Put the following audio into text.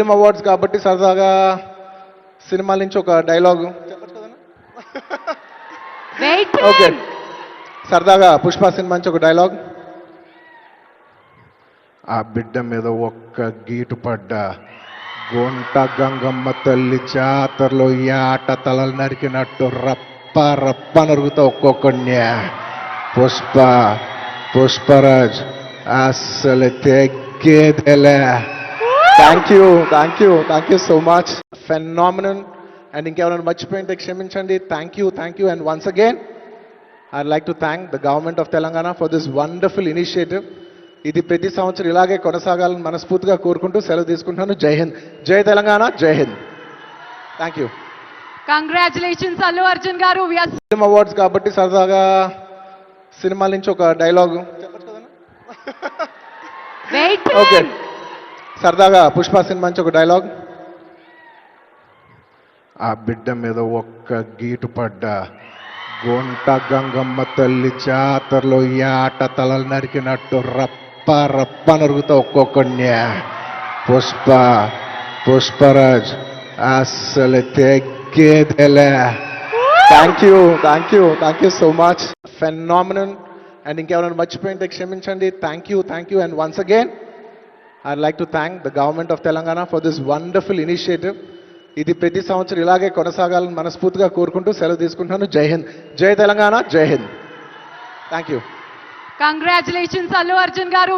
Film awards కాబట్టి సరదాగా సినిమాల నుంచి ఒక డైలాగ్ ఓకే సరదాగా పుష్ప సినిమా నుంచి ఒక డైలాగ్. ఆ బిడ్డ మీద ఒక్క గీటు పడ్డ గుంట గంగమ్మ తల్లి జాతరలో ఈ ఆట తలలు నరికినట్టు రప్ప రప్ప నరుగుతా ఒక్కొక్కడిని. పుష్పరాజ్ అస్సలు తెగ్గేదేలే. Thank you so much. Phenomenal. And ఇంకెవరైనా మర్చిపోయింటే క్షమించండి. Thank you and once again I'd like to thank the government of Telangana for this wonderful initiative. ఇది ప్రతి సంవత్సరం ఇలాగే కొనసాగాలని మనస్ఫూర్తిగా కోరుకుంటూ సెలవు తీసుకుంటున్నాను. జై హింద్, జై తెలంగాణ, జై Hind. Thank you. Congratulations Allu Arjun garu. Film awards కాబట్టి సరదాగా సినిమాల నుంచి ఒక డైలాగ్ ఓకే సరదాగా పుష్ప సినిమా నుంచి ఒక డైలాగ్. ఆ బిడ్డ మీద ఒక్క గీటు పడ్డ గుంట గంగమ్మ తల్లి జాతరలో ఈ ఆట తలలు నరికినట్టు రప్ప రప్ప నరుగుతా ఒక్కొక్కడిని. పుష్పరాజ్ అస్సలు తెగ్గేదేలే. Thank you so much. Phenomenal. And ఇంకెవరైనా మర్చిపోయింటే క్షమించండి. Thank you and once again I'd like to thank the government of Telangana for this wonderful initiative. ఇది ప్రతి సంవత్సరం ఇలాగే కొనసాగాలని మనస్ఫూర్తిగా కోరుకుంటూ సెలవు తీసుకుంటున్నాను. జై హింద్, జై తెలంగాణ, జై Hind. Thank you. Congratulations Allu Arjun గారు.